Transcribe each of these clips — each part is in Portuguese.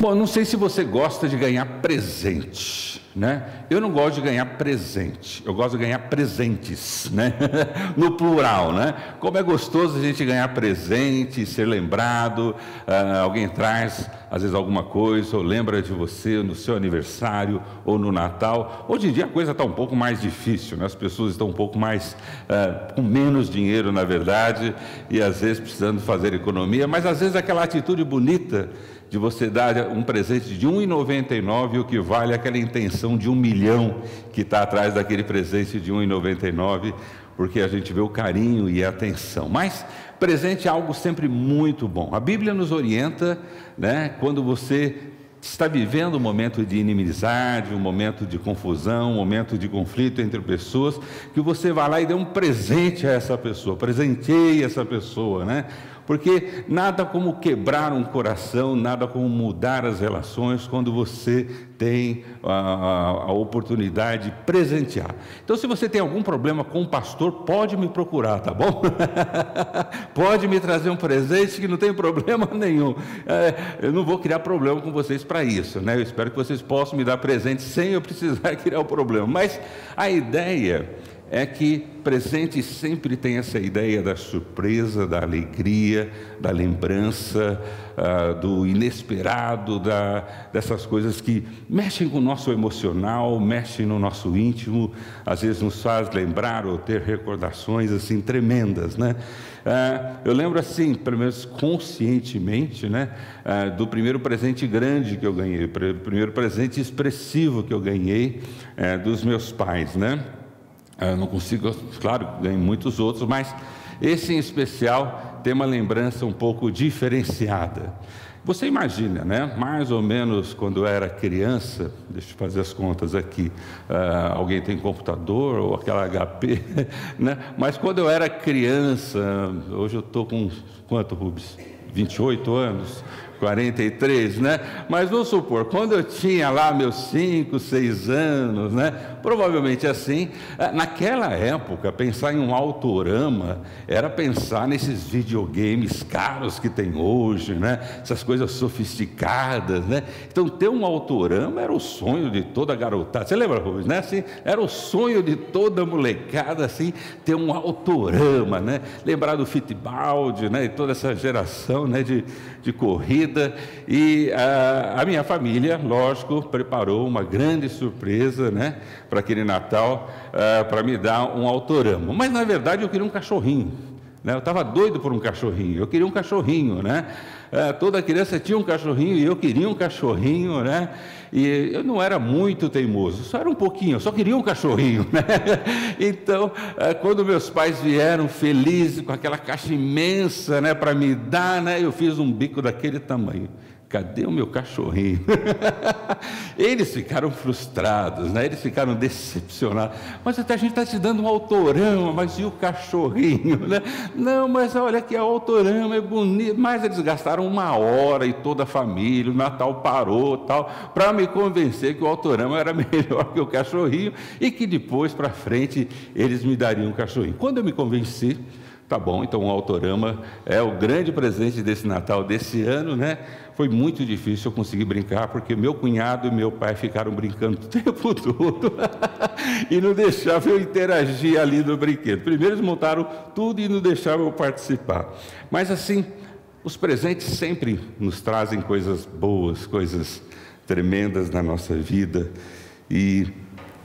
Bom, não sei se você gosta de ganhar presente, né? Eu não gosto de ganhar presente, eu gosto de ganhar presentes, né? No plural, né? Como é gostoso a gente ganhar presente, ser lembrado, alguém traz, às vezes, alguma coisa, ou lembra de você no seu aniversário, ou no Natal. Hoje em dia a coisa está um pouco mais difícil, né? As pessoas estão um pouco mais, com menos dinheiro, na verdade, e às vezes precisando fazer economia, mas às vezes aquela atitude bonita, de você dar um presente de R$1,99, o que vale aquela intenção de 1 milhão que está atrás daquele presente de R$1,99, porque a gente vê o carinho e a atenção. Mas presente é algo sempre muito bom. A Bíblia nos orienta, né, quando você está vivendo um momento de inimizade, um momento de confusão, um momento de conflito entre pessoas, que você vá lá e dê um presente a essa pessoa, presenteie essa pessoa, né? Porque nada como quebrar um coração, nada como mudar as relações quando você tem a oportunidade de presentear. Então, se você tem algum problema com o pastor, pode me procurar, tá bom? Pode me trazer um presente que não tem problema nenhum. Eu não vou criar problema com vocês para isso, né? Eu espero que vocês possam me dar presente sem eu precisar criar o problema. Mas a ideia é que presente sempre tem essa ideia da surpresa, da alegria, da lembrança, do inesperado, dessas coisas que mexem com o nosso emocional, mexem no nosso íntimo, às vezes nos faz lembrar ou ter recordações assim tremendas, né? Eu lembro assim, pelo menos conscientemente, né, do primeiro presente grande que eu ganhei, o primeiro presente expressivo que eu ganhei dos meus pais, né? Eu não consigo, claro, ganho muitos outros, mas esse em especial tem uma lembrança um pouco diferenciada. Você imagina, né? Mais ou menos quando eu era criança, deixa eu fazer as contas aqui, alguém tem computador ou aquela HP, né? Mas quando eu era criança, hoje eu estou com quanto, Rubens? 28 anos? 43, né? Mas vamos supor, quando eu tinha lá meus 5, 6 anos, né? Provavelmente assim, naquela época, pensar em um autorama era pensar nesses videogames caros que tem hoje, né? Essas coisas sofisticadas, né? Então, ter um autorama era o sonho de toda garotada. Você lembra, Rubens, né? Assim, era o sonho de toda molecada, assim, ter um autorama, né? Lembrar do Fittipaldi, né? E toda essa geração, né? De corrida. E a minha família, lógico, preparou uma grande surpresa, né, para aquele Natal, para me dar um autorama. Mas, na verdade, eu queria um cachorrinho, né? Eu estava doido por um cachorrinho, eu queria um cachorrinho, né? Toda criança tinha um cachorrinho e eu queria um cachorrinho, né? E eu não era muito teimoso, só era um pouquinho, eu só queria um cachorrinho, né? Então, quando meus pais vieram felizes com aquela caixa imensa, né, para me dar, né, eu fiz um bico daquele tamanho. Cadê o meu cachorrinho? Eles ficaram frustrados, né? Eles ficaram decepcionados. Mas até a gente está te dando um autorama, mas e o cachorrinho, né? Não, mas olha que o autorama é bonito. Mas eles gastaram 1 hora e toda a família, o Natal parou, tal, para me convencer que o autorama era melhor que o cachorrinho e que depois, para frente, eles me dariam um cachorrinho. Quando eu me convenci, tá bom, então o autorama é o grande presente desse Natal desse ano, né? Foi muito difícil eu conseguir brincar, porque meu cunhado e meu pai ficaram brincando o tempo todo e não deixavam eu interagir ali no brinquedo. Primeiro eles montaram tudo e não deixavam eu participar. Mas assim, os presentes sempre nos trazem coisas boas, coisas tremendas na nossa vida. E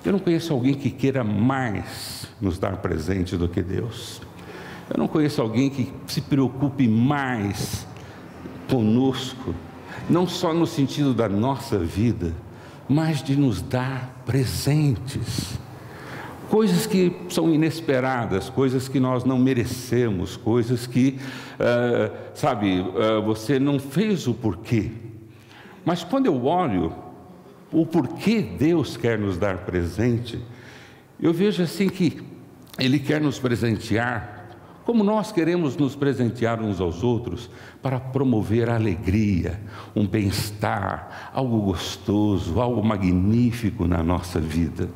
eu não conheço alguém que queira mais nos dar presente do que Deus. Eu não conheço alguém que se preocupe mais conosco, não só no sentido da nossa vida, mas de nos dar presentes. Coisas que são inesperadas, coisas que nós não merecemos, coisas que, você não fez o porquê. Mas quando eu olho o porquê Deus quer nos dar presente, eu vejo assim que Ele quer nos presentear como nós queremos nos presentear uns aos outros para promover a alegria, um bem-estar, algo gostoso, algo magnífico na nossa vida.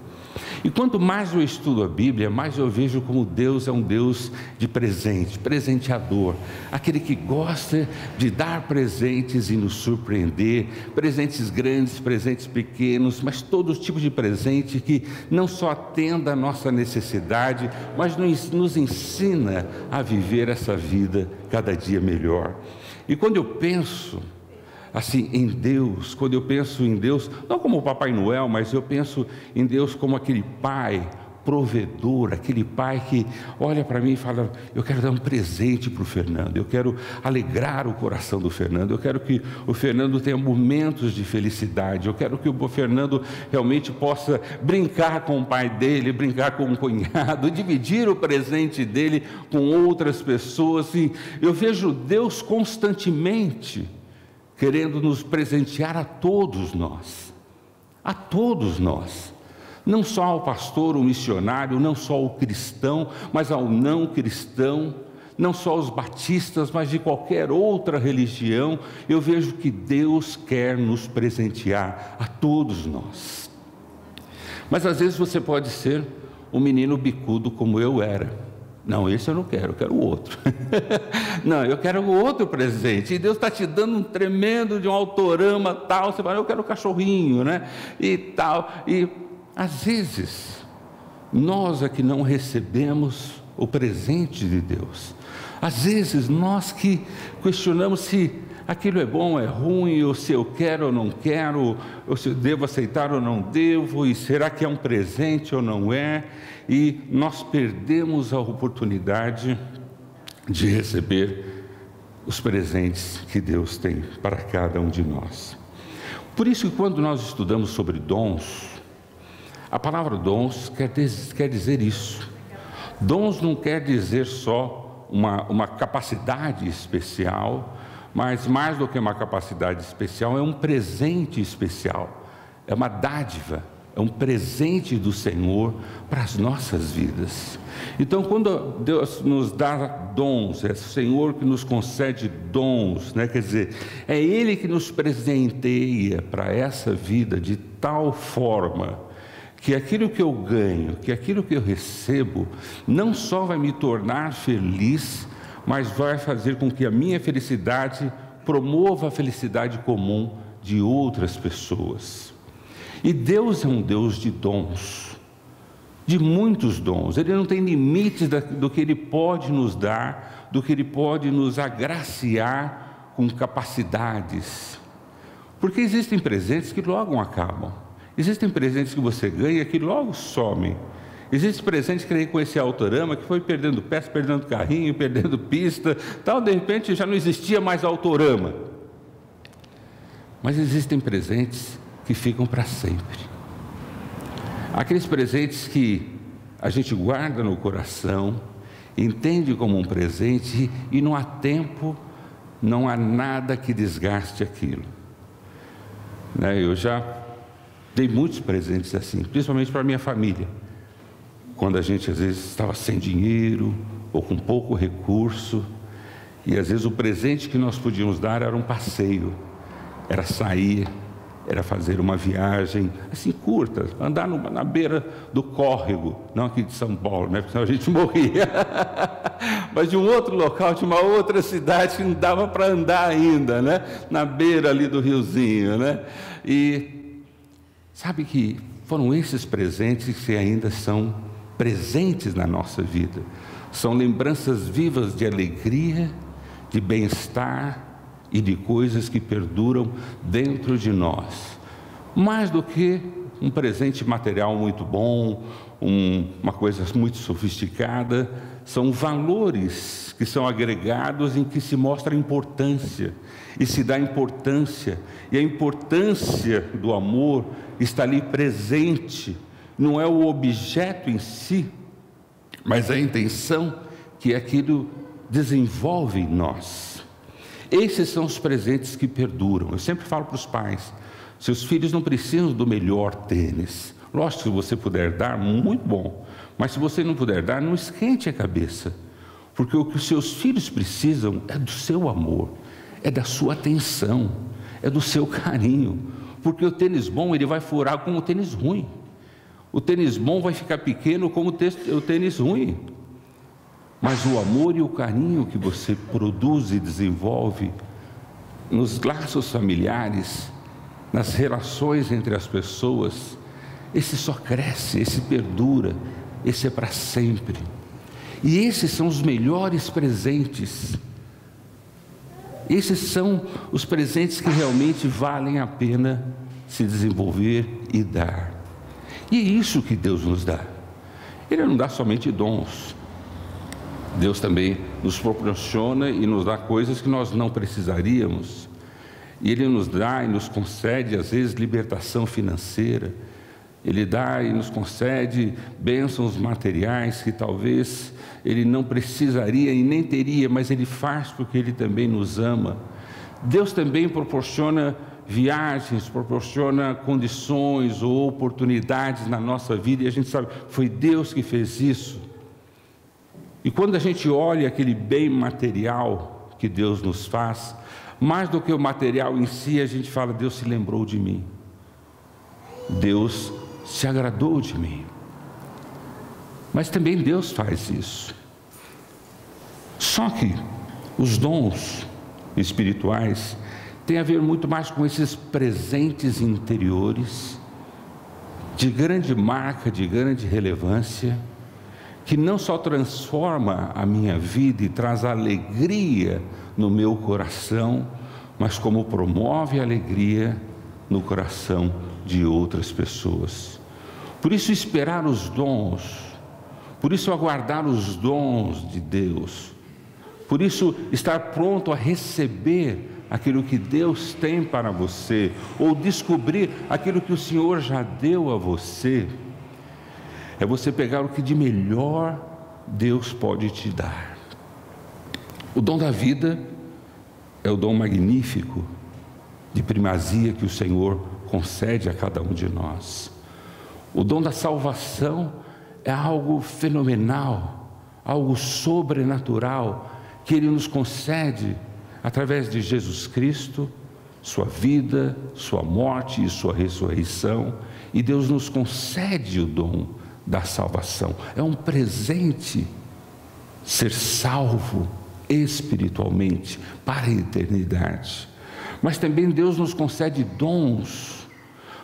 E quanto mais eu estudo a Bíblia, mais eu vejo como Deus é um Deus de presente, presenteador, aquele que gosta de dar presentes e nos surpreender, presentes grandes, presentes pequenos, mas todo tipo de presente que não só atenda a nossa necessidade, mas nos ensina a viver essa vida cada dia melhor. E quando eu penso assim, em Deus, quando eu penso em Deus, não como o Papai Noel, mas eu penso em Deus como aquele pai provedor, aquele pai que olha para mim e fala: eu quero dar um presente para o Fernando, eu quero alegrar o coração do Fernando, eu quero que o Fernando tenha momentos de felicidade, eu quero que o Fernando realmente possa brincar com o pai dele, brincar com o cunhado, dividir o presente dele com outras pessoas. E eu vejo Deus constantemente querendo nos presentear a todos nós, não só ao pastor, o missionário, não só ao cristão, mas ao não cristão, não só aos batistas, mas de qualquer outra religião. Eu vejo que Deus quer nos presentear a todos nós. Mas às vezes você pode ser um menino bicudo como eu era. Não, esse eu não quero, eu quero o outro. Não, eu quero o outro presente. E Deus está te dando um tremendo de um autorama tal. Você fala: eu quero o cachorrinho, né? E tal. E às vezes nós é que não recebemos o presente de Deus. Às vezes nós que questionamos se aquilo é bom ou é ruim, ou se eu quero ou não quero, ou se eu devo aceitar ou não devo, e será que é um presente ou não é? E nós perdemos a oportunidade de receber os presentes que Deus tem para cada um de nós. Por isso que quando nós estudamos sobre dons, a palavra dons quer dizer isso. Dons não quer dizer só uma capacidade especial, mas mais do que uma capacidade especial, é um presente especial, é uma dádiva, é um presente do Senhor para as nossas vidas. Então, quando Deus nos dá dons, é o Senhor que nos concede dons, né? Quer dizer, é Ele que nos presenteia para essa vida de tal forma que aquilo que eu ganho, que aquilo que eu recebo, não só vai me tornar feliz, mas vai fazer com que a minha felicidade promova a felicidade comum de outras pessoas. E Deus é um Deus de dons, de muitos dons. Ele não tem limites do que Ele pode nos dar, do que Ele pode nos agraciar com capacidades. Porque existem presentes que logo acabam. Existem presentes que você ganha que logo somem. Existem presentes que nem com esse autorama que foi perdendo peça, perdendo carrinho, perdendo pista, tal, de repente já não existia mais autorama. Mas existem presentes que ficam para sempre. Aqueles presentes que a gente guarda no coração, entende como um presente e não há tempo, não há nada que desgaste aquilo. Eu já dei muitos presentes assim, principalmente para a minha família. Quando a gente às vezes estava sem dinheiro ou com pouco recurso, e às vezes o presente que nós podíamos dar era um passeio, era sair, era fazer uma viagem assim curta, andar na beira do córrego, não aqui de São Paulo, né? Porque senão a gente morria, mas de um outro local, de uma outra cidade que não dava para andar ainda, né? Na beira ali do riozinho, né? E sabe que foram esses presentes que ainda são presentes na nossa vida, são lembranças vivas de alegria, de bem-estar e de coisas que perduram dentro de nós, mais do que um presente material muito bom, uma coisa muito sofisticada. São valores que são agregados em que se mostra a importância, e se dá importância, e a importância do amor está ali presente. Não é o objeto em si, mas a intenção que aquilo desenvolve em nós. Esses são os presentes que perduram. Eu sempre falo para os pais: seus filhos não precisam do melhor tênis. Lógico, se você puder dar, muito bom. Mas se você não puder dar, não esquente a cabeça. Porque o que os seus filhos precisam é do seu amor, é da sua atenção, é do seu carinho. Porque o tênis bom, ele vai furar com o tênis ruim. O tênis bom vai ficar pequeno como o tênis ruim. Mas o amor e o carinho que você produz e desenvolve nos laços familiares, nas relações entre as pessoas, esse só cresce, esse perdura, esse é para sempre. E esses são os melhores presentes. Esses são os presentes que realmente valem a pena se desenvolver e dar. E é isso que Deus nos dá. Ele não dá somente dons. Deus também nos proporciona e nos dá coisas que nós não precisaríamos. E Ele nos dá e nos concede, às vezes, libertação financeira. Ele dá e nos concede bênçãos materiais que talvez Ele não precisaria e nem teria, mas Ele faz porque Ele também nos ama. Deus também proporciona viagens, proporciona condições ou oportunidades na nossa vida, e a gente sabe, foi Deus que fez isso. E quando a gente olha aquele bem material que Deus nos faz, mais do que o material em si, a gente fala, Deus se lembrou de mim. Deus se agradou de mim. Mas também Deus faz isso. Só que os dons espirituais têm a ver muito mais com esses presentes interiores, de grande marca, de grande relevância, que não só transforma a minha vida e traz alegria no meu coração, mas como promove alegria no coração de outras pessoas. Por isso esperar os dons, por isso aguardar os dons de Deus, por isso estar pronto a receber aquilo que Deus tem para você, ou descobrir aquilo que o Senhor já deu a você, é você pegar o que de melhor Deus pode te dar. O dom da vida é o dom magnífico de primazia que o Senhor concede a cada um de nós. O dom da salvação é algo fenomenal, algo sobrenatural, que Ele nos concede através de Jesus Cristo, sua vida, sua morte e sua ressurreição, e Deus nos concede o dom da salvação. É um presente ser salvo espiritualmente para a eternidade. Mas também Deus nos concede dons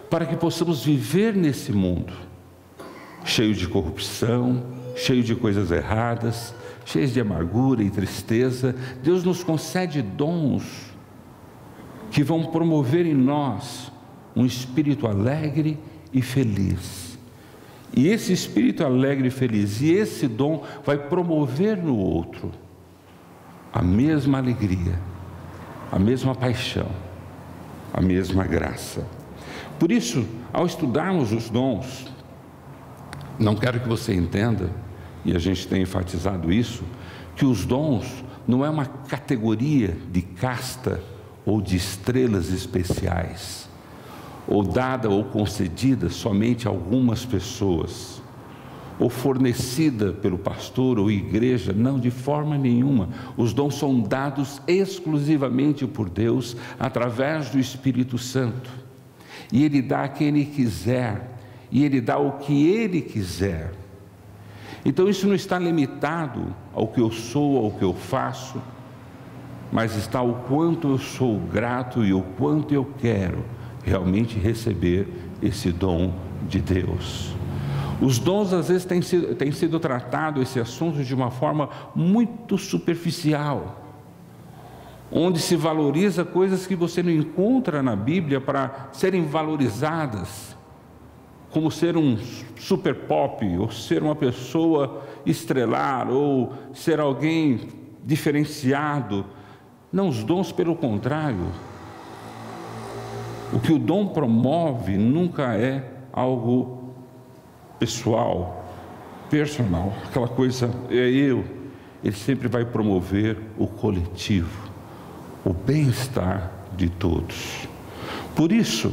para que possamos viver nesse mundo cheio de corrupção, cheio de coisas erradas, cheios de amargura e tristeza. Deus nos concede dons que vão promover em nós um espírito alegre e feliz. E esse espírito alegre e feliz, e esse dom vai promover no outro a mesma alegria, a mesma paixão, a mesma graça. Por isso, ao estudarmos os dons, não quero que você entenda, e a gente tem enfatizado isso, que os dons não é uma categoria de casta ou de estrelas especiais, ou dada ou concedida somente a algumas pessoas, ou fornecida pelo pastor ou igreja. Não, de forma nenhuma. Os dons são dados exclusivamente por Deus, através do Espírito Santo, e Ele dá a quem Ele quiser, e Ele dá o que Ele quiser. Então isso não está limitado ao que eu sou, ao que eu faço, mas está o quanto eu sou grato e o quanto eu quero realmente receber esse dom de Deus. Os dons às vezes têm sido tratado esse assunto de uma forma muito superficial, onde se valoriza coisas que você não encontra na Bíblia para serem valorizadas, como ser um super pop, ou ser uma pessoa estrelar, ou ser alguém diferenciado. Não, os dons, pelo contrário, o que o dom promove nunca é algo pessoal, personal, aquela coisa, é eu. Ele sempre vai promover o coletivo, o bem-estar de todos. Por isso,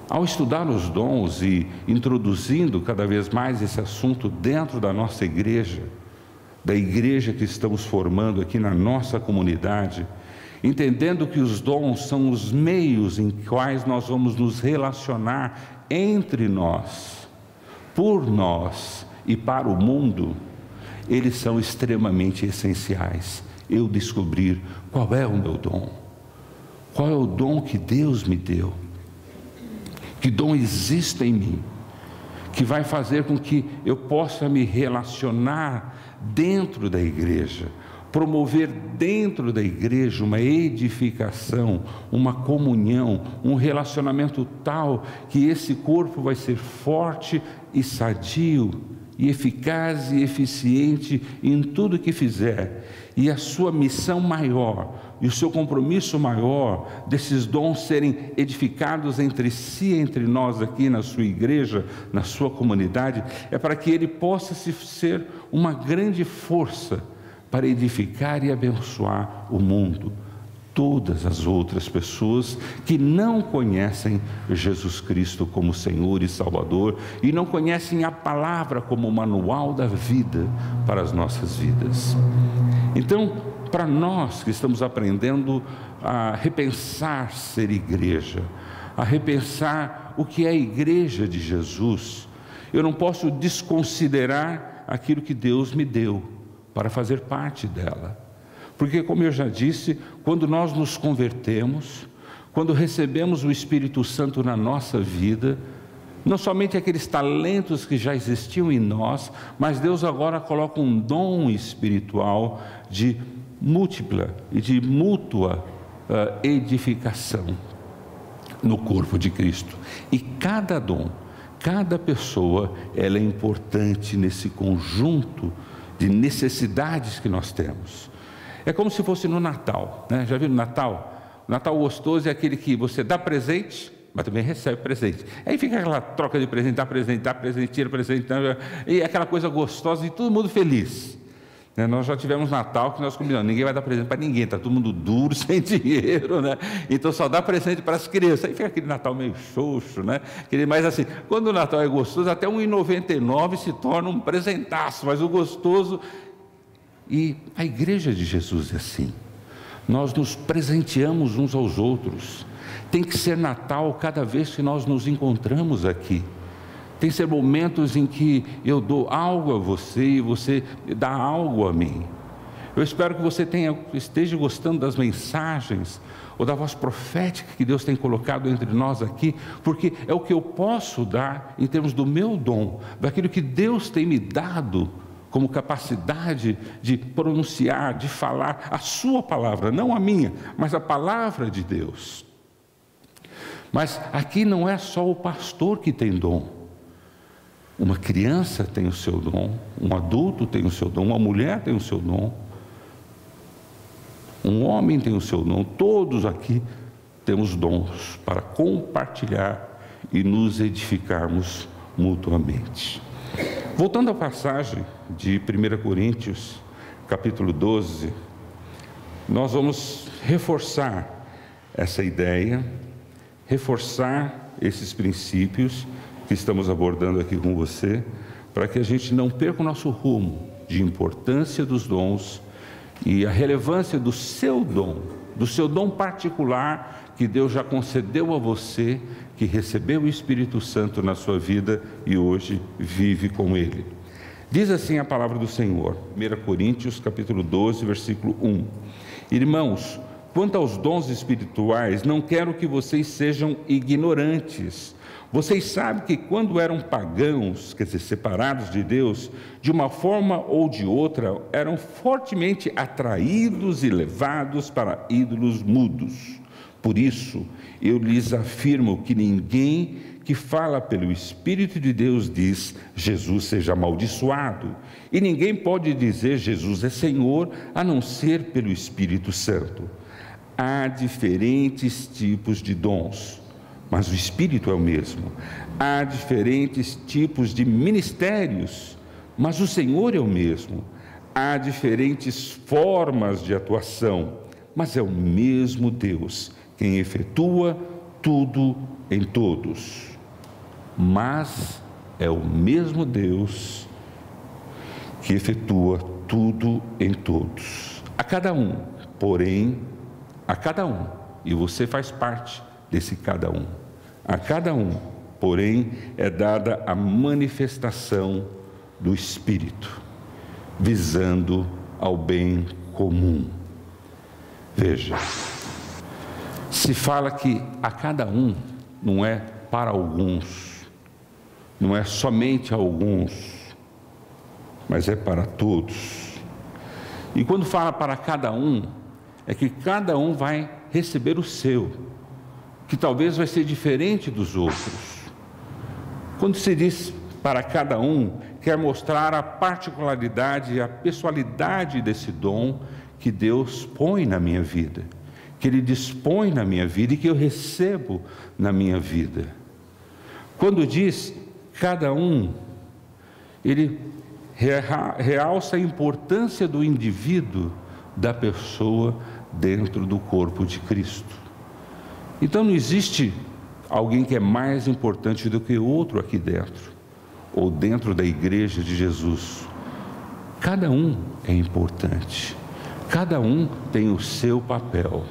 ao estudar os dons e introduzindo cada vez mais esse assunto dentro da nossa igreja, da igreja que estamos formando aqui na nossa comunidade, entendendo que os dons são os meios em quais nós vamos nos relacionar entre nós, por nós e para o mundo, eles são extremamente essenciais. Eu descobrir qual é o meu dom, qual é o dom que Deus me deu, que dom existe em mim, que vai fazer com que eu possa me relacionar dentro da igreja, promover dentro da igreja uma edificação, uma comunhão, um relacionamento tal que esse corpo vai ser forte e sadio, e eficaz e eficiente em tudo que fizer, e a sua missão maior e o seu compromisso maior desses dons serem edificados entre si, entre nós aqui na sua igreja, na sua comunidade, é para que ele possa ser uma grande força para edificar e abençoar o mundo, todas as outras pessoas que não conhecem Jesus Cristo como Senhor e Salvador e não conhecem a palavra como manual da vida para as nossas vidas. Então, para nós que estamos aprendendo a repensar ser igreja, a repensar o que é a igreja de Jesus, eu não posso desconsiderar aquilo que Deus me deu para fazer parte dela. Porque, como eu já disse, quando nós nos convertemos, quando recebemos o Espírito Santo na nossa vida, não somente aqueles talentos que já existiam em nós, mas Deus agora coloca um dom espiritual de múltipla e de mútua edificação no corpo de Cristo. E cada dom, cada pessoa, ela é importante nesse conjunto de necessidades que nós temos. É como se fosse no Natal, né? Já viu no Natal? O Natal gostoso é aquele que você dá presente, mas também recebe presente. Aí fica aquela troca de presente, dá presente, tira presente, e aquela coisa gostosa e todo mundo feliz. Nós já tivemos Natal que nós combinamos, ninguém vai dar presente para ninguém, está todo mundo duro, sem dinheiro, né? Então só dá presente para as crianças. Aí fica aquele Natal meio xoxo, né? Mas assim, quando o Natal é gostoso, até R$1,99 se torna um presentaço, mas o gostoso... E a igreja de Jesus é assim, nós nos presenteamos uns aos outros. Tem que ser Natal cada vez que nós nos encontramos aqui. Tem que ser momentos em que eu dou algo a você e você dá algo a mim. Eu espero que você esteja gostando das mensagens ou da voz profética que Deus tem colocado entre nós aqui, porque é o que eu posso dar em termos do meu dom, daquilo que Deus tem me dado como capacidade de pronunciar, de falar a sua palavra, não a minha, mas a palavra de Deus. Mas aqui não é só o pastor que tem dom. Uma criança tem o seu dom, um adulto tem o seu dom, uma mulher tem o seu dom, um homem tem o seu dom. Todos aqui temos dons para compartilhar e nos edificarmos mutuamente. Voltando à passagem de 1 Coríntios, capítulo 12, nós vamos reforçar essa ideia, reforçar esses princípios que estamos abordando aqui com você, para que a gente não perca o nosso rumo de importância dos dons e a relevância do seu dom particular que Deus já concedeu a você, que recebeu o Espírito Santo na sua vida e hoje vive com Ele. Diz assim a palavra do Senhor, 1 Coríntios, capítulo 12, versículo 1. Irmãos, quanto aos dons espirituais, não quero que vocês sejam ignorantes. Vocês sabem que quando eram pagãos, quer dizer, separados de Deus, de uma forma ou de outra, eram fortemente atraídos e levados para ídolos mudos. Por isso, eu lhes afirmo que ninguém que fala pelo Espírito de Deus diz, Jesus seja amaldiçoado. E ninguém pode dizer, Jesus é Senhor, a não ser pelo Espírito Santo. Há diferentes tipos de dons, mas o Espírito é o mesmo. Há diferentes tipos de ministérios, mas o Senhor é o mesmo. Há diferentes formas de atuação, mas é o mesmo Deus quem efetua tudo em todos. Mas é o mesmo Deus que efetua tudo em todos. A cada um, porém, a cada um, e você faz parte desse cada um. A cada um, porém, é dada a manifestação do Espírito, visando ao bem comum. Veja, se fala que a cada um, não é para alguns, não é somente alguns, mas é para todos. E quando fala para cada um, é que cada um vai receber o seu, que talvez vai ser diferente dos outros. Quando se diz para cada um, quer mostrar a particularidade e a pessoalidade desse dom que Deus põe na minha vida, que Ele dispõe na minha vida e que eu recebo na minha vida. Quando diz cada um, Ele realça a importância do indivíduo, da pessoa dentro do corpo de Cristo. Então não existe alguém que é mais importante do que outro aqui dentro, ou dentro da igreja de Jesus. Cada um é importante, cada um tem o seu papel,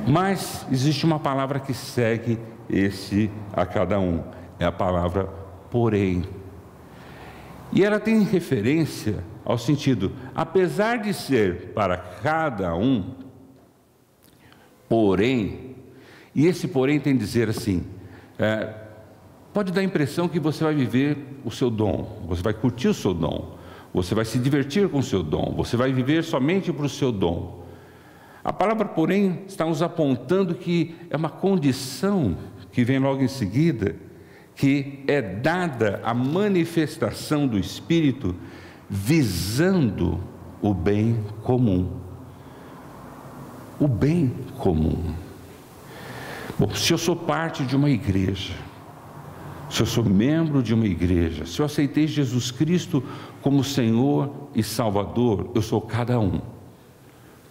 mas existe uma palavra que segue esse a cada um, é a palavra porém. E ela tem referência ao sentido, apesar de ser para cada um, porém, e esse porém tem que dizer assim, pode dar a impressão que você vai viver o seu dom, você vai curtir o seu dom, você vai se divertir com o seu dom, você vai viver somente para o seu dom. A palavra porém está nos apontando que é uma condição que vem logo em seguida, que é dada a manifestação do Espírito visando o bem comum. O bem comum. Bom, se eu sou parte de uma igreja, se eu sou membro de uma igreja, se eu aceitei Jesus Cristo como Senhor e Salvador, eu sou cada um.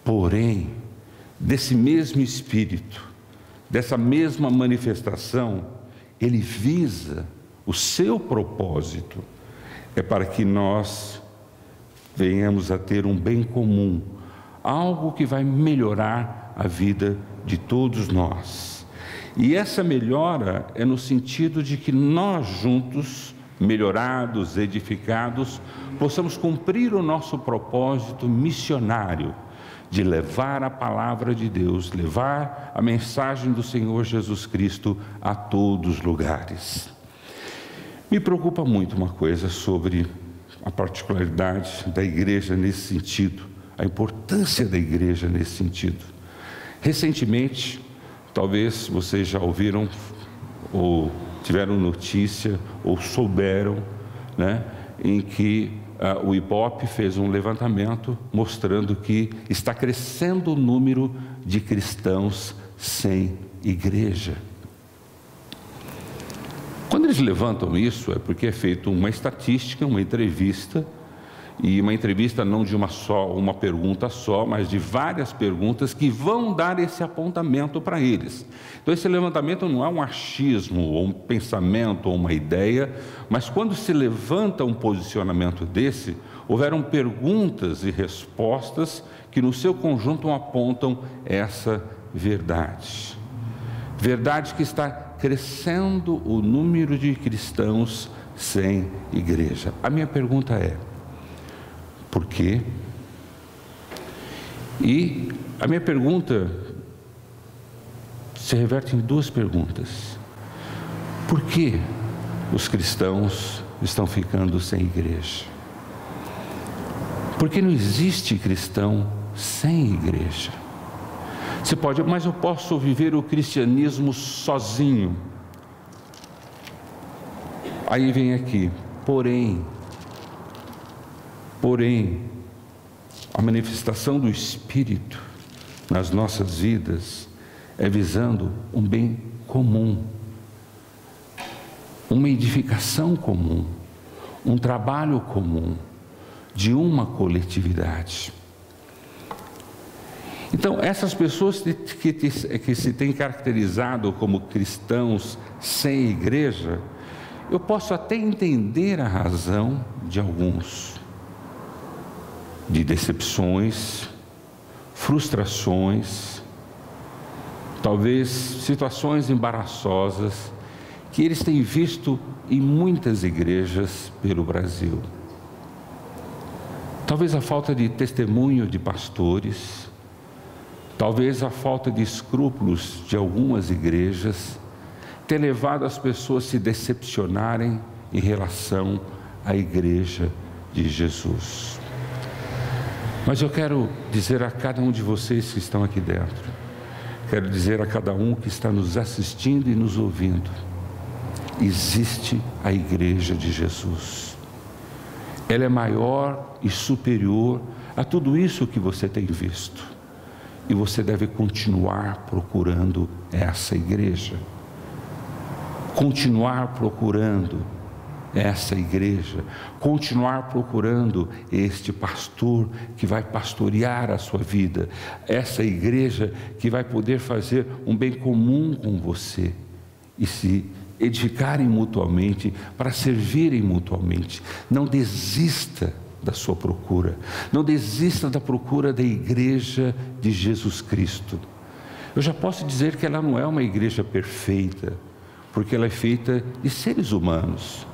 Porém, desse mesmo Espírito, dessa mesma manifestação, ele visa, o seu propósito é para que nós venhamos a ter um bem comum, algo que vai melhorar a vida de todos nós. E essa melhora é no sentido de que nós juntos, melhorados, edificados, possamos cumprir o nosso propósito missionário, de levar a palavra de Deus, levar a mensagem do Senhor Jesus Cristo a todos os lugares. Me preocupa muito uma coisa sobre a particularidade da igreja nesse sentido, a importância da igreja nesse sentido. Recentemente, talvez vocês já ouviram, ou tiveram notícia, ou souberam, em que o IBOP fez um levantamento mostrando que está crescendo o número de cristãos sem igreja. Quando eles levantam isso, é porque é feita uma estatística, uma entrevista, e uma entrevista não de uma pergunta só, mas de várias perguntas que vão dar esse apontamento para eles. Então esse levantamento não é um achismo, ou um pensamento, ou uma ideia, mas quando se levanta um posicionamento desse, houveram perguntas e respostas que no seu conjunto apontam essa verdade. Verdade que está crescendo o número de cristãos sem igreja. A minha pergunta é: por quê? E a minha pergunta se reverte em duas perguntas. Por que os cristãos estão ficando sem igreja? Porque não existe cristão sem igreja. Você pode, mas eu posso viver o cristianismo sozinho. Aí vem aqui, porém, a manifestação do Espírito nas nossas vidas é visando um bem comum, uma edificação comum, um trabalho comum, de uma coletividade. Então, essas pessoas que se têm caracterizado como cristãos sem igreja, eu posso até entender a razão de alguns, de decepções, frustrações, talvez situações embaraçosas que eles têm visto em muitas igrejas pelo Brasil. Talvez a falta de testemunho de pastores, talvez a falta de escrúpulos de algumas igrejas, tenha levado as pessoas a se decepcionarem em relação à igreja de Jesus. Mas eu quero dizer a cada um de vocês que estão aqui dentro, quero dizer a cada um que está nos assistindo e nos ouvindo, existe a igreja de Jesus. Ela é maior e superior a tudo isso que você tem visto. E você deve continuar procurando essa igreja. Continuar procurando essa igreja. Continuar procurando este pastor que vai pastorear a sua vida. Essa igreja que vai poder fazer um bem comum com você. E se edificarem mutuamente, para servirem mutuamente. Não desista da sua procura, não desista da procura da igreja de Jesus Cristo. Eu já posso dizer que ela não é uma igreja perfeita, porque ela é feita de seres humanos,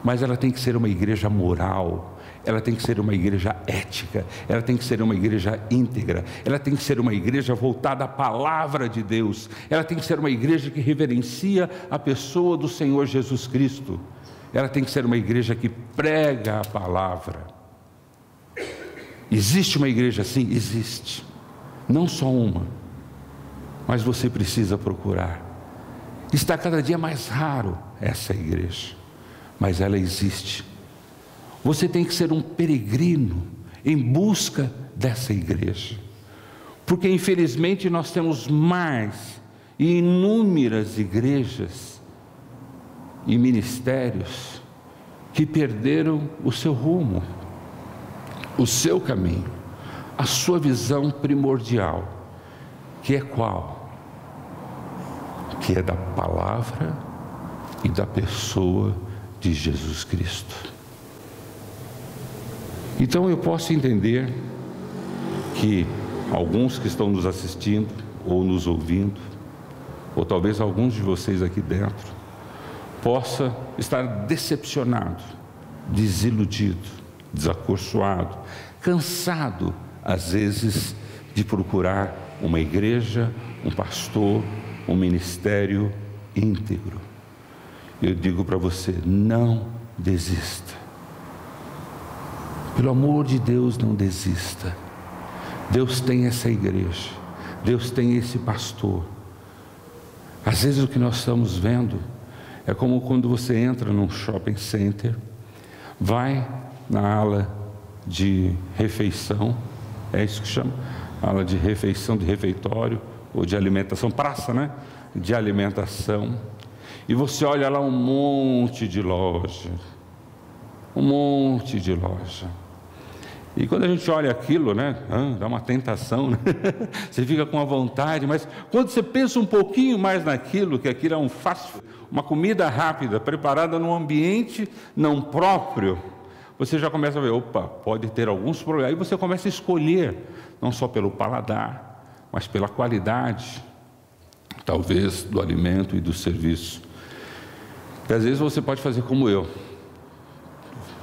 mas ela tem que ser uma igreja moral, ela tem que ser uma igreja ética, ela tem que ser uma igreja íntegra, ela tem que ser uma igreja voltada à palavra de Deus, ela tem que ser uma igreja que reverencia a pessoa do Senhor Jesus Cristo, ela tem que ser uma igreja que prega a palavra. Existe uma igreja assim? Existe, não só uma, mas você precisa procurar. Está cada dia mais raro essa igreja, mas ela existe. Você tem que ser um peregrino em busca dessa igreja, porque infelizmente nós temos mais e inúmeras igrejas e ministérios que perderam o seu rumo, o seu caminho, a sua visão primordial, que é qual? Que é da palavra e da pessoa de Jesus Cristo. Então eu posso entender que alguns que estão nos assistindo ou nos ouvindo, ou talvez alguns de vocês aqui dentro, possa estar decepcionado, desiludido, desacorçoado, cansado às vezes de procurar uma igreja, um pastor, um ministério íntegro. Eu digo para você, não desista. Pelo amor de Deus, não desista. Deus tem essa igreja, Deus tem esse pastor. Às vezes o que nós estamos vendo é como quando você entra num shopping center, vai na ala de refeição, é isso que chama, ala de refeição, de refeitório, ou de alimentação, praça, né? De alimentação, e você olha lá um monte de loja, e quando a gente olha aquilo, né, dá uma tentação, né? Você fica com a vontade, mas quando você pensa um pouquinho mais naquilo, que aquilo é um fast food, uma comida rápida, preparada num ambiente não próprio, você já começa a ver, opa, pode ter alguns problemas. Aí você começa a escolher, não só pelo paladar, mas pela qualidade, talvez, do alimento e do serviço. E às vezes você pode fazer como eu.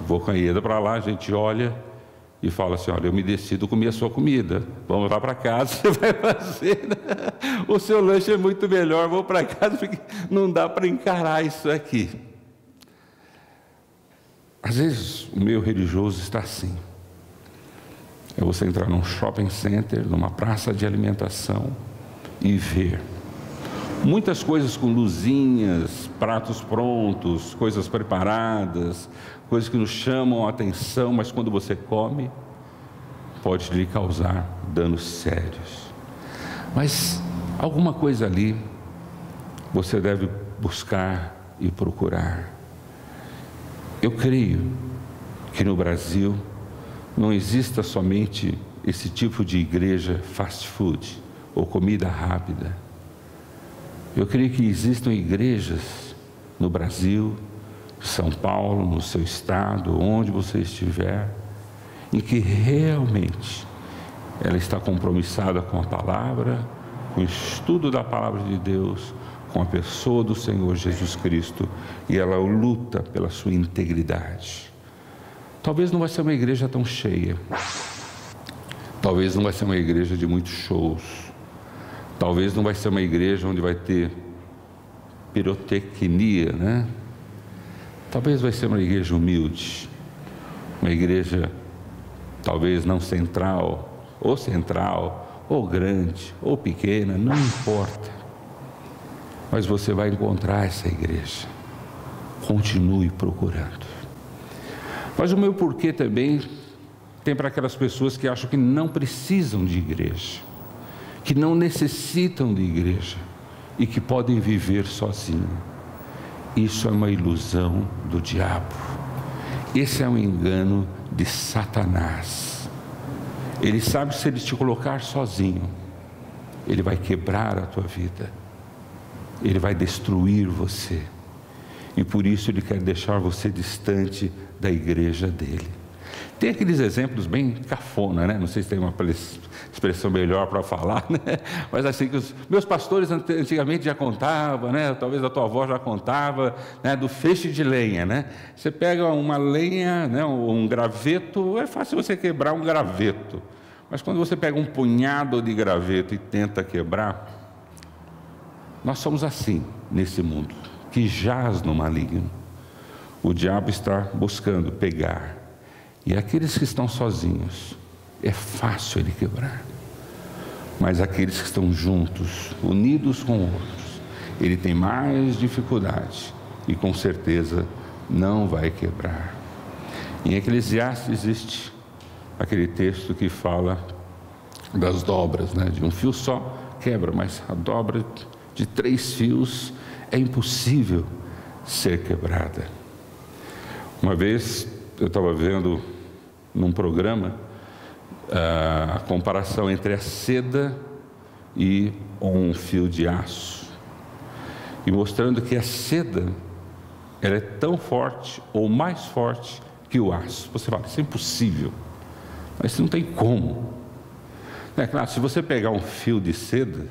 Vou com a Ieda para lá, a gente olha e fala assim, olha, eu me decido comer a sua comida, vamos lá para casa, você vai fazer, né? O seu lanche é muito melhor, vou para casa, porque não dá para encarar isso aqui. Às vezes o meio religioso está assim, é você entrar num shopping center, numa praça de alimentação e ver muitas coisas com luzinhas, pratos prontos, coisas preparadas, coisas que nos chamam a atenção, mas quando você come, pode lhe causar danos sérios. Mas alguma coisa ali você deve buscar e procurar. Eu creio que no Brasil não exista somente esse tipo de igreja fast food ou comida rápida. Eu creio que existam igrejas no Brasil, São Paulo, no seu estado, onde você estiver, em que realmente ela está compromissada com a palavra, com o estudo da palavra de Deus, com a pessoa do Senhor Jesus Cristo e ela luta pela sua integridade. Talvez não vai ser uma igreja tão cheia, talvez não vai ser uma igreja de muitos shows, talvez não vai ser uma igreja onde vai ter pirotecnia, né? Talvez vai ser uma igreja humilde, uma igreja talvez não central, ou grande, ou pequena, não importa. Mas você vai encontrar essa igreja. Continue procurando. Mas o meu porquê também tem para aquelas pessoas que acham que não precisam de igreja, que não necessitam de igreja e que podem viver sozinhos. Isso é uma ilusão do diabo. Esse é um engano de Satanás. Ele sabe que se ele te colocar sozinho, ele vai quebrar a tua vida, ele vai destruir você, e por isso ele quer deixar você distante da igreja dele. Tem aqueles exemplos bem cafona, né? Não sei se tem uma expressão melhor para falar, né? Mas assim, que os meus pastores antigamente já contavam, né? Talvez a tua avó já contava, né? Do feixe de lenha, né? Você pega uma lenha, né? Um graveto, é fácil você quebrar um graveto. Mas quando você pega um punhado de graveto e tenta quebrar, nós somos assim nesse mundo, que jaz no maligno. O diabo está buscando pegar. E aqueles que estão sozinhos, é fácil ele quebrar. Mas aqueles que estão juntos, unidos com outros, ele tem mais dificuldade e com certeza não vai quebrar. Em Eclesiastes existe aquele texto que fala das dobras, né? De um fio só quebra, mas a dobra de 3 fios é impossível ser quebrada. Uma vez eu estava vendo num programa a comparação entre a seda e um fio de aço, e mostrando que a seda ela é tão forte ou mais forte que o aço. Você fala, isso é impossível, mas não tem como. É claro, se você pegar um fio de seda,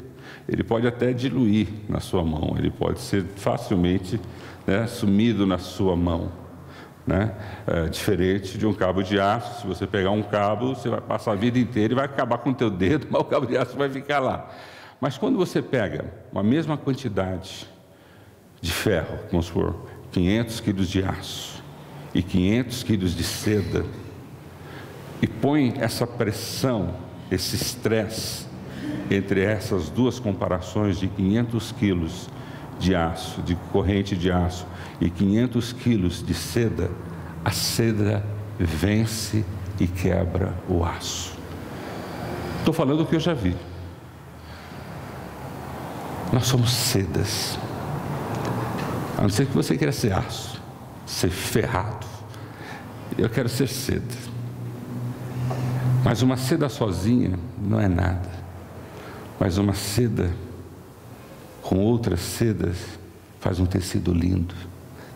ele pode até diluir na sua mão, ele pode ser facilmente, né, sumido na sua mão, né? Diferente de um cabo de aço. Se você pegar um cabo, você vai passar a vida inteira e vai acabar com o teu dedo, mas o cabo de aço vai ficar lá. Mas quando você pega uma mesma quantidade de ferro, vamos supor, 500 quilos de aço e 500 quilos de seda, e põe essa pressão, esse estresse entre essas duas comparações de 500 quilos de aço, de corrente de aço, e 500 quilos de seda, a seda vence e quebra o aço. Estou falando o que eu já vi. Nós somos sedas. A não ser que você queira ser aço, ser ferrado. Eu quero ser seda. Mas uma seda sozinha não é nada. Mas uma seda com outras sedas faz um tecido lindo.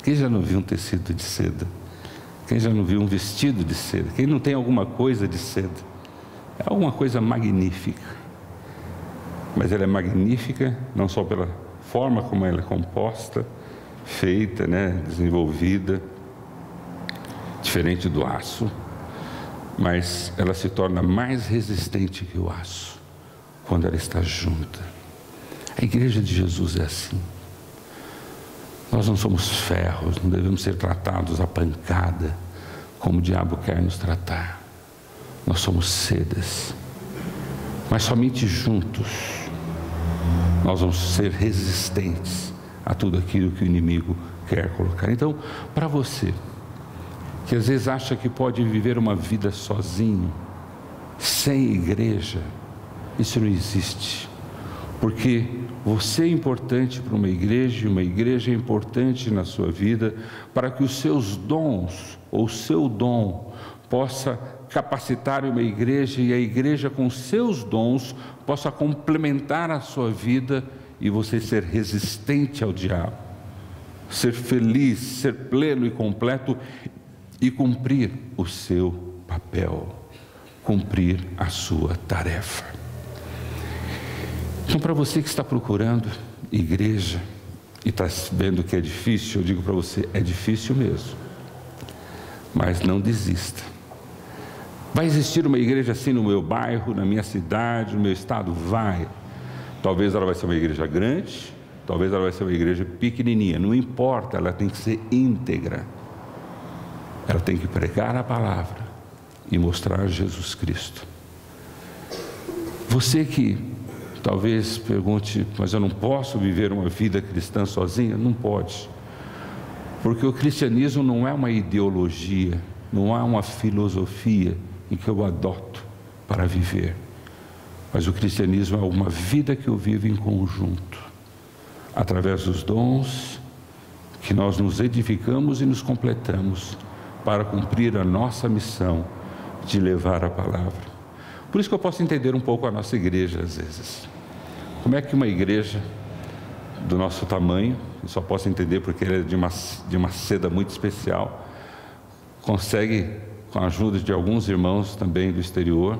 Quem já não viu um tecido de seda? Quem já não viu um vestido de seda? Quem não tem alguma coisa de seda? É alguma coisa magnífica. Mas ela é magnífica não só pela forma como ela é composta, feita, né, desenvolvida, diferente do aço, mas ela se torna mais resistente que o aço quando ela está junta. A igreja de Jesus é assim. Nós não somos ferros, não devemos ser tratados à pancada, como o diabo quer nos tratar. Nós somos sedas, mas somente juntos nós vamos ser resistentes a tudo aquilo que o inimigo quer colocar. Então, para você, que às vezes acha que pode viver uma vida sozinho, sem igreja, isso não existe. Porque você é importante para uma igreja, e uma igreja é importante na sua vida, para que os seus dons, ou o seu dom, possa capacitar uma igreja, e a igreja com seus dons possa complementar a sua vida, e você ser resistente ao diabo, ser feliz, ser pleno e completo, e cumprir o seu papel, cumprir a sua tarefa. Então, para você que está procurando igreja, e está vendo que é difícil, eu digo para você, é difícil mesmo. Mas não desista. Vai existir uma igreja assim no meu bairro, na minha cidade, no meu estado? Vai. Talvez ela vai ser uma igreja grande, talvez ela vai ser uma igreja pequenininha. Não importa, ela tem que ser íntegra. Ela tem que pregar a palavra e mostrar Jesus Cristo. Você que talvez pergunte, mas eu não posso viver uma vida cristã sozinha? Não pode. Porque o cristianismo não é uma ideologia, não é uma filosofia em que eu adoto para viver. Mas o cristianismo é uma vida que eu vivo em conjunto, através dos dons que nós nos edificamos e nos completamos para cumprir a nossa missão de levar a palavra. Por isso que eu posso entender um pouco a nossa igreja às vezes. Como é que uma igreja do nosso tamanho, eu só posso entender porque ela é de uma seda muito especial, consegue, com a ajuda de alguns irmãos também do exterior,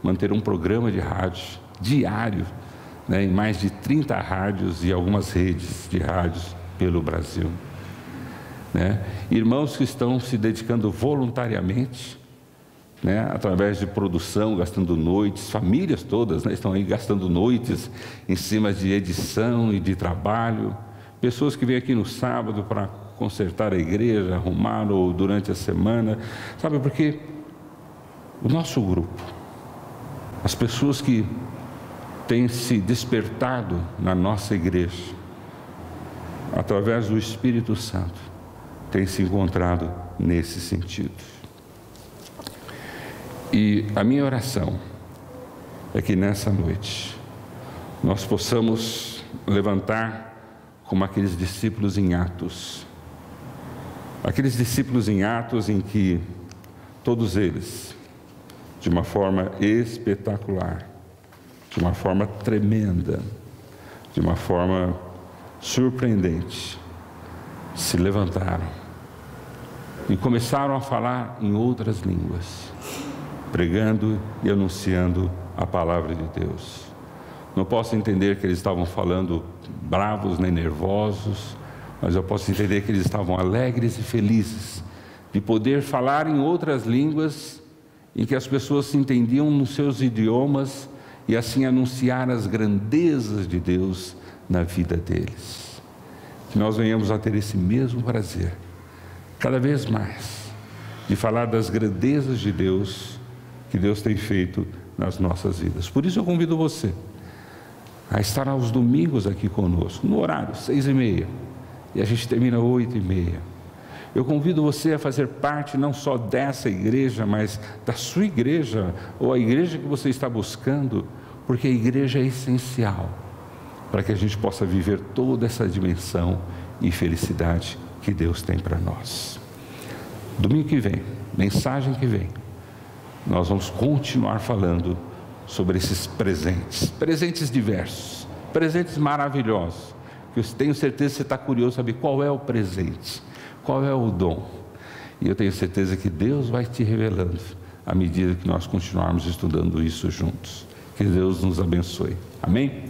manter um programa de rádio diário, né, em mais de 30 rádios e algumas redes de rádios pelo Brasil. Né? Irmãos que estão se dedicando voluntariamente, né, através de produção, gastando noites, famílias todas, né, estão aí gastando noites em cima de edição e de trabalho. Pessoas que vêm aqui no sábado para consertar a igreja, arrumar ou durante a semana, sabe, porque o nosso grupo, as pessoas que têm se despertado na nossa igreja, através do Espírito Santo, têm se encontrado nesse sentido. E a minha oração é que nessa noite nós possamos levantar como aqueles discípulos em Atos. Aqueles discípulos em Atos em que todos eles, de uma forma espetacular, de uma forma tremenda, de uma forma surpreendente, se levantaram e começaram a falar em outras línguas, pregando e anunciando a palavra de Deus. Não posso entender que eles estavam falando bravos nem nervosos, mas eu posso entender que eles estavam alegres e felizes de poder falar em outras línguas em que as pessoas se entendiam nos seus idiomas e assim anunciar as grandezas de Deus na vida deles. Que nós venhamos a ter esse mesmo prazer, cada vez mais, de falar das grandezas de Deus que Deus tem feito nas nossas vidas. Por isso eu convido você a estar aos domingos aqui conosco, no horário 6h30, e a gente termina 8h30. Eu convido você a fazer parte não só dessa igreja, mas da sua igreja, ou a igreja que você está buscando, porque a igreja é essencial para que a gente possa viver toda essa dimensão e felicidade que Deus tem para nós. Domingo que vem, mensagem que vem, nós vamos continuar falando sobre esses presentes diversos, presentes maravilhosos, que eu tenho certeza que você está curioso saber qual é o presente, qual é o dom, e eu tenho certeza que Deus vai te revelando à medida que nós continuarmos estudando isso juntos. Que Deus nos abençoe. Amém?